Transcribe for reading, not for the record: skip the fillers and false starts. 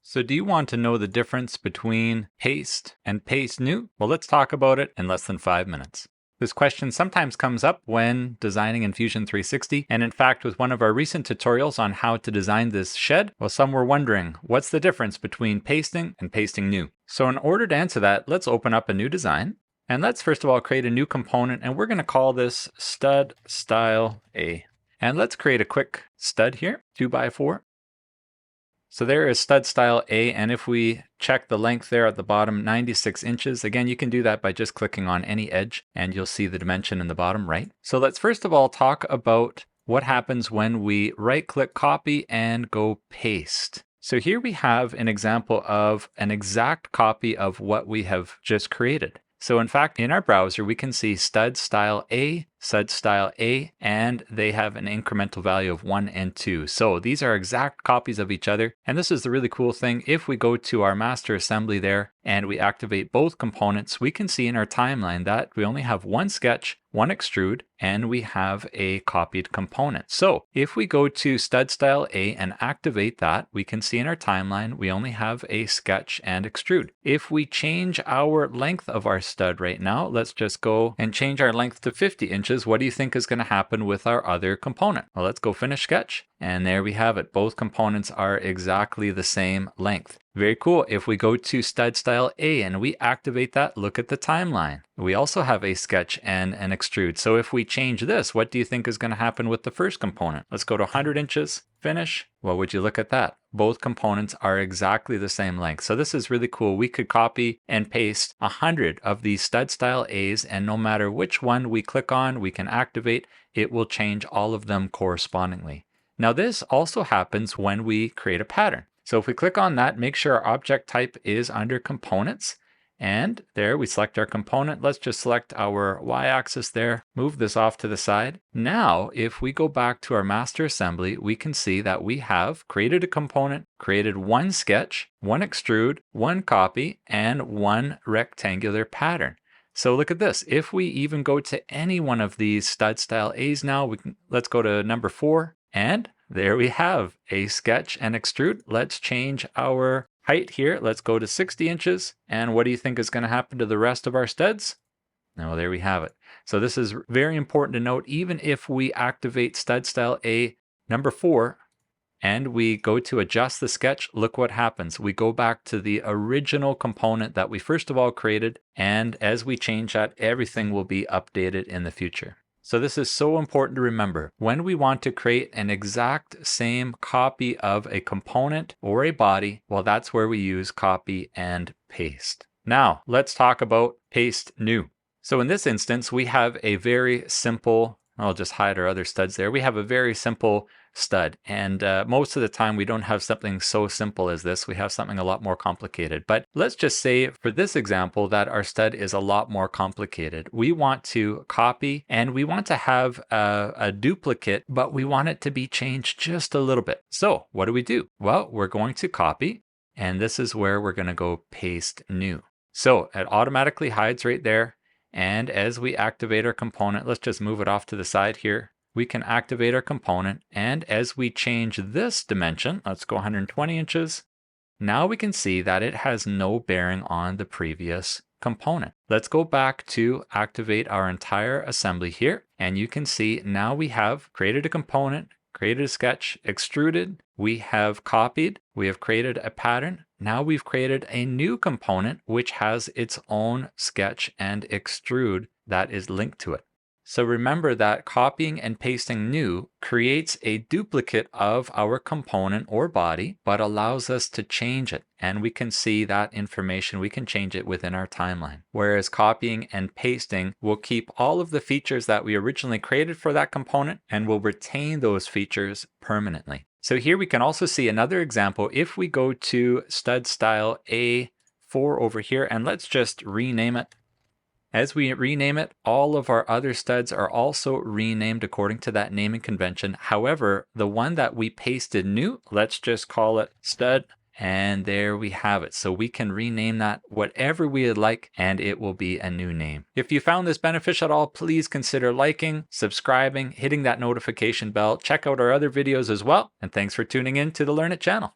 So do you want to know the difference between paste and paste new? Well, let's talk about it in less than 5 minutes. This question sometimes comes up when designing in Fusion 360, and in fact with one of our recent tutorials on how to design this shed, well, some were wondering, what's the difference between pasting and pasting new? So in order to answer that, let's open up a new design, and let's first of all create a new component, and we're going to call this stud style A. And let's create a quick stud here, 2x4. So there is stud style A, and if we check the length there at the bottom, 96 inches. Again, you can do that by just clicking on any edge and you'll see the dimension in the bottom right. So let's first of all talk about what happens when we right click copy and go paste. So here we have an example of an exact copy of what we have just created. So in fact, in our browser, we can see stud style A, and they have an incremental value of 1 and 2. So these are exact copies of each other. And this is the really cool thing. If we go to our master assembly there and we activate both components, we can see in our timeline that we only have one sketch, one extrude, and we have a copied component. So if we go to stud style A and activate that, we can see in our timeline, we only have a sketch and extrude. If we change our length of our stud right now, let's just go and change our length to 50 inches. What do you think is going to happen with our other component? Well, let's go finish sketch. And there we have it. Both components are exactly the same length. Very cool. If we go to stud style A and we activate that, look at the timeline. We also have a sketch and an extrude. So if we change this, what do you think is going to happen with the first component? Let's go to 100 inches, finish. Well, would you look at that? Both components are exactly the same length. So this is really cool. We could copy and paste 100 of these stud style A's, and no matter which one we click on, we can activate, it will change all of them correspondingly. Now this also happens when we create a pattern. So if we click on that, make sure our object type is under components. And there we select our component. Let's just select our y-axis there, move this off to the side. Now, if we go back to our master assembly, we can see that we have created a component, created one sketch, one extrude, one copy, and one rectangular pattern. So look at this. If we even go to any one of these stud style A's now, let's go to number 4. And there we have a sketch and extrude. Let's change our height here. Let's go to 60 inches. And what do you think is going to happen to the rest of our studs? Oh, there we have it. So this is very important to note. Even if we activate stud style A number 4 and we go to adjust the sketch, look what happens. We go back to the original component that we first of all created. And as we change that, everything will be updated in the future. So this is so important to remember. When we want to create an exact same copy of a component or a body, well, that's where we use copy and paste. Now, let's talk about paste new. So in this instance, we have a very simple, I'll just hide our other studs there. We have a very simple stud. And most of the time we don't have something so simple as this. We have something a lot more complicated. But let's just say for this example that our stud is a lot more complicated. We want to copy and we want to have a duplicate, but we want it to be changed just a little bit. So what do? Well, we're going to copy, and this is where we're going to go paste new. So it automatically hides right there. And as we activate our component, let's just move it off to the side here. We can activate our component, and as we change this dimension, let's go 120 inches. Now we can see that it has no bearing on the previous component. Let's go back to activate our entire assembly here, and you can see now we have created a component, created a sketch, extruded, we have copied, we have created a pattern. Now we've created a new component which has its own sketch and extrude that is linked to it. So remember that copying and pasting new creates a duplicate of our component or body, but allows us to change it. And we can see that information, we can change it within our timeline. Whereas copying and pasting will keep all of the features that we originally created for that component and will retain those features permanently. So here we can also see another example. If we go to stud style A4 over here, and let's just rename it. As we rename it, all of our other studs are also renamed according to that naming convention. However, the one that we pasted new, let's just call it stud, and there we have it. So we can rename that whatever we would like, and it will be a new name. If you found this beneficial at all, please consider liking, subscribing, hitting that notification bell. Check out our other videos as well. And thanks for tuning in to the Learn It channel.